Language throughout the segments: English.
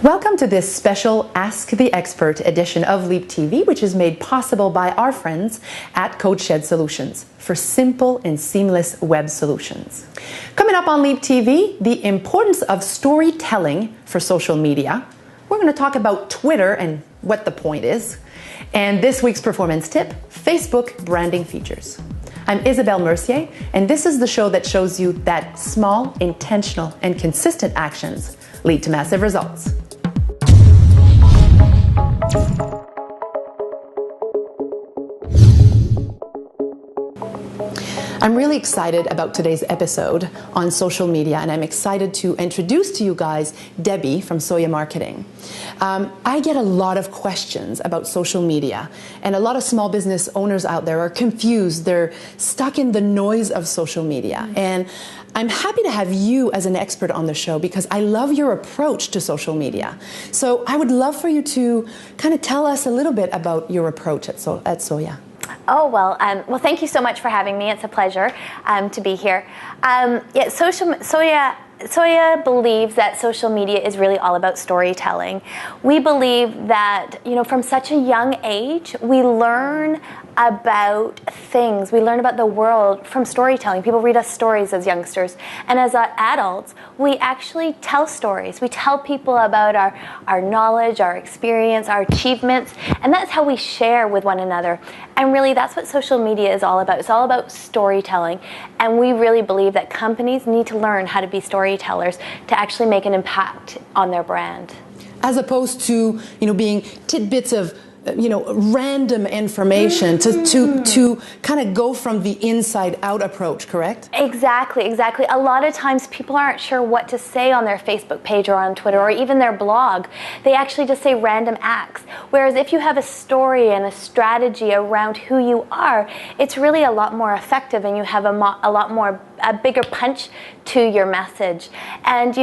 Welcome to this special Ask the Expert edition of LeapTV, which is made possible by our friends at CodeShed Solutions for simple and seamless web solutions. Coming up on LeapTV, the importance of storytelling for social media. We're going to talk about Twitter and what the point is. And this week's performance tip, Facebook branding features. I'm Isabelle Mercier, and this is the show that shows you that small, intentional, and consistent actions lead to massive results. I'm really excited about today's episode on social media, and I'm excited to introduce to you guys Debbie from Soya Marketing. I get a lot of questions about social media, and a lot of small business owners out there are confused. They're stuck in the noise of social media. And I'm happy to have you as an expert on the show because I love your approach to social media. So I would love for you to kind of tell us a little bit about your approach at Soya. Oh, well, thank you so much for having me. It's a pleasure to be here. Soya believes that social media is really all about storytelling. We believe that, from such a young age, we learn about things. We learn about the world from storytelling. People read us stories as youngsters. And as adults, we actually tell stories. We tell people about our knowledge, our experience, our achievements, and that's how we share with one another. And really, that's what social media is all about. It's all about storytelling. And we really believe that companies need to learn how to be storytellers to actually make an impact on their brand. As opposed to, being tidbits of random information to kind of go from the inside out approach, correct? Exactly. A lot of times people aren't sure what to say on their Facebook page or on Twitter or even their blog. They actually just say random acts. Whereas if you have a story and a strategy around who you are, it's really a lot more effective and you have a bigger punch to your message. And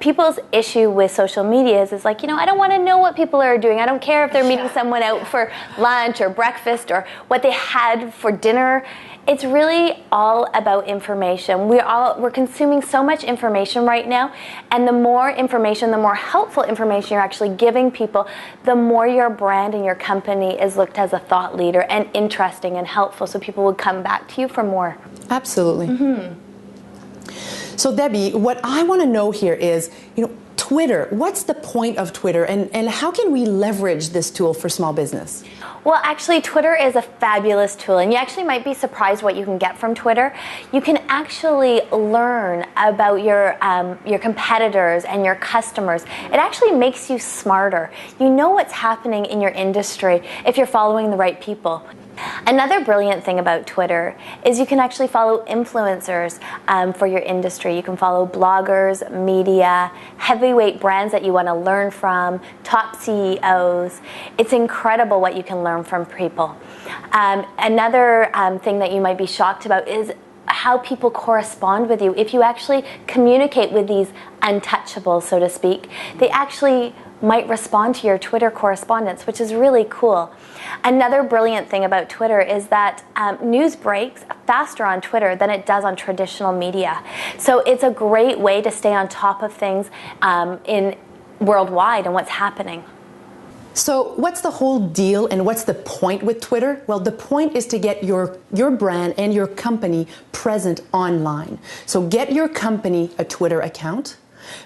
people's issue with social media is like, I don't want to know what people are doing. I don't care if they're meeting someone out for lunch or breakfast or what they had for dinner. It's really all about information. We're consuming so much information right now, and the more information, the more helpful information you're actually giving people, the more your brand and your company is looked as a thought leader and interesting and helpful, so people would come back to you for more. Absolutely. Mm-hmm. So Debbie, what I want to know here is, Twitter, what's the point of Twitter and how can we leverage this tool for small business? Well, actually, Twitter is a fabulous tool, and you actually might be surprised what you can get from Twitter. You can actually learn about your competitors and your customers. It actually makes you smarter. You know what's happening in your industry if you're following the right people. Another brilliant thing about Twitter is you can actually follow influencers for your industry. You can follow bloggers, media, heavyweight brands that you want to learn from, top CEOs. It's incredible what you can learn from people. Another thing that you might be shocked about is how people correspond with you. If you actually communicate with these untouchables, so to speak, they actually might respond to your Twitter correspondence, which is really cool. Another brilliant thing about Twitter is that news breaks faster on Twitter than it does on traditional media. So it's a great way to stay on top of things in worldwide and what's happening. So what's the whole deal and what's the point with Twitter? Well, the point is to get your brand and your company present online. So get your company a Twitter account.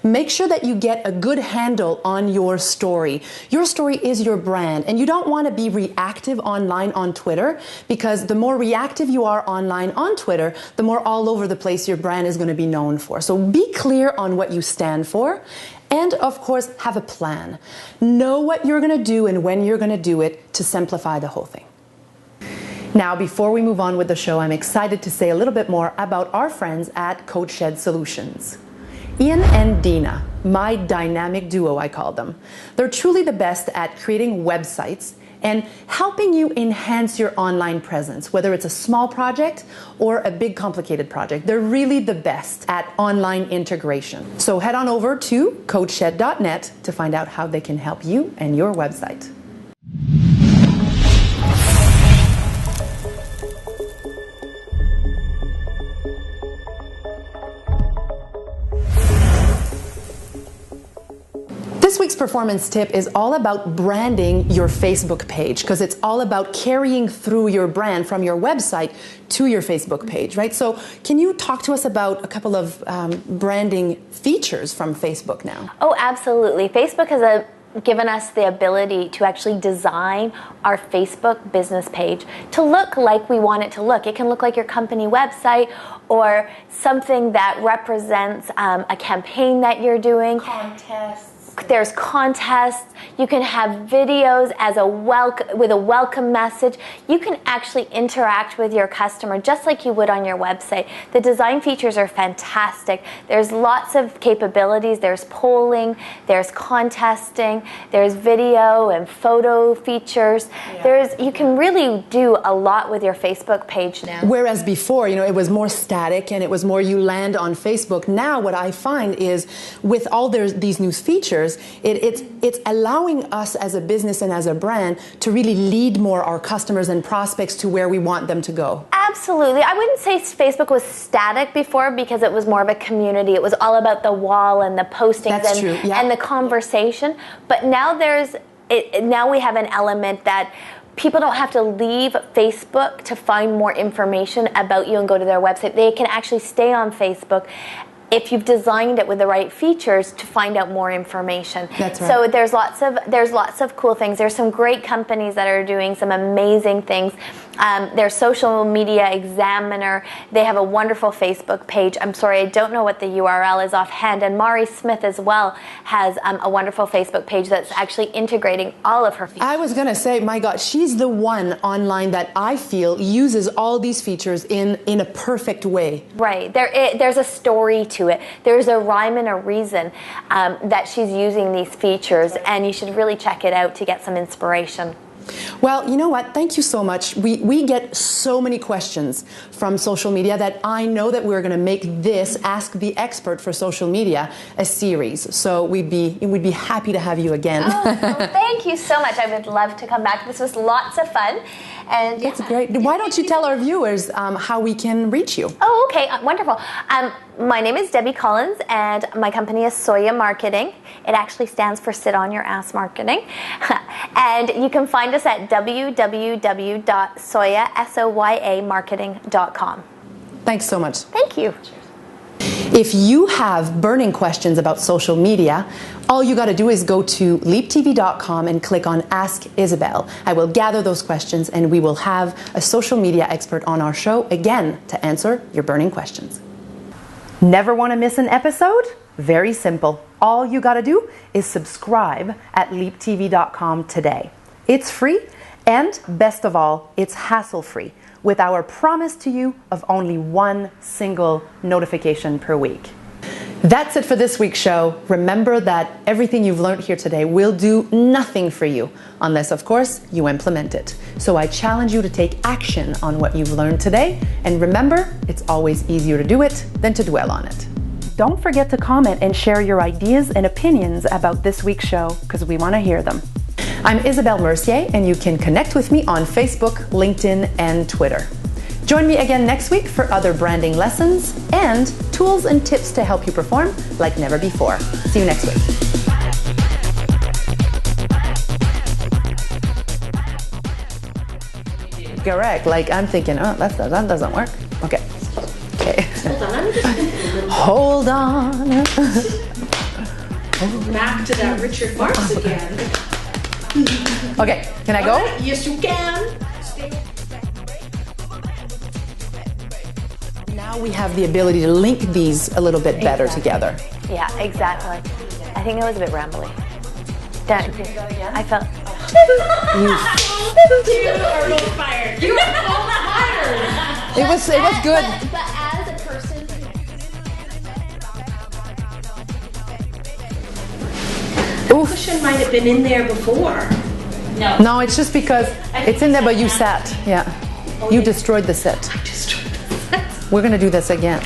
Make sure that you get a good handle on your story. Your story is your brand, and you don't want to be reactive online on Twitter, because the more reactive you are online on Twitter, the more all over the place your brand is going to be known for. So be clear on what you stand for, and of course, have a plan. Know what you're going to do and when you're going to do it to simplify the whole thing. Now, before we move on with the show, I'm excited to say a little bit more about our friends at CodeShed Solutions. Ian and Dina, my dynamic duo, I call them. They're truly the best at creating websites and helping you enhance your online presence, whether it's a small project or a big complicated project. They're really the best at online integration. So head on over to codeshed.net to find out how they can help you and your website. This week's performance tip is all about branding your Facebook page, because it's all about carrying through your brand from your website to your Facebook page, right? So can you talk to us about a couple of branding features from Facebook now? Oh, absolutely. Facebook has given us the ability to actually design our Facebook business page to look like we want it to look. It can look like your company website or something that represents a campaign that you're doing. There's contests. You can have videos as with a welcome message. You can actually interact with your customer just like you would on your website. The design features are fantastic. There's lots of capabilities. There's polling, there's contesting, there's video and photo features. You can really do a lot with your Facebook page now. Whereas before, it was more static and it was more you land on Facebook. Now what I find is with all these new features, it's allowing us as a business and as a brand to really lead more our customers and prospects to where we want them to go. Absolutely. I wouldn't say Facebook was static before because it was more of a community. It was all about the wall and the postings and the conversation. But now now we have an element that people don't have to leave Facebook to find more information about you and go to their website. They can actually stay on Facebook if you've designed it with the right features to find out more information. That's right. So there's lots of cool things. There's some great companies that are doing some amazing things. There's Social Media Examiner. They have a wonderful Facebook page. I'm sorry, I don't know what the URL is offhand. And Mari Smith as well has a wonderful Facebook page that's actually integrating all of her features. I was going to say, my God, she's the one online that I feel uses all these features in a perfect way. Right. There's a story to it. There's a rhyme and a reason that she's using these features, and you should really check it out to get some inspiration. Well, you know what? Thank you so much. We get so many questions from social media that I know that we're going to make this Ask the Expert for Social Media a series. So we'd be happy to have you again. Well, thank you so much. I would love to come back. This was lots of fun. And it's great. Why don't you tell our viewers how we can reach you? Oh, okay. Wonderful. My name is Debbie Collins, and my company is Soya Marketing. It actually stands for Sit On Your Ass Marketing. And you can find us at www.soyamarketing.com. Thanks so much. Thank you. If you have burning questions about social media, all you got to do is go to LeapTV.com and click on Ask Isabel. I will gather those questions and we will have a social media expert on our show again to answer your burning questions. Never want to miss an episode? Very simple. All you got to do is subscribe at LeapTV.com today. It's free, and best of all, it's hassle-free, with our promise to you of only one single notification per week. That's it for this week's show. Remember that everything you've learned here today will do nothing for you unless, of course, you implement it. So I challenge you to take action on what you've learned today. And remember, it's always easier to do it than to dwell on it. Don't forget to comment and share your ideas and opinions about this week's show, because we want to hear them. I'm Isabelle Mercier, and you can connect with me on Facebook, LinkedIn, and Twitter. Join me again next week for other branding lessons and tools and tips to help you perform like never before. See you next week. Correct. Like I'm thinking, oh, that doesn't work. Okay. Hold on. Back to that Richard Marx again. Okay, can I go? Yes, you can. Now we have the ability to link these a little bit better together. Yeah, exactly. I think it was a bit rambly. I felt. You are both fired. You are both fired. It was good. But as a person. The cushion might have been in there before. No, it's just because it's in there, but you sat. Yeah. You destroyed the set. I destroyed the set. We're going to do this again.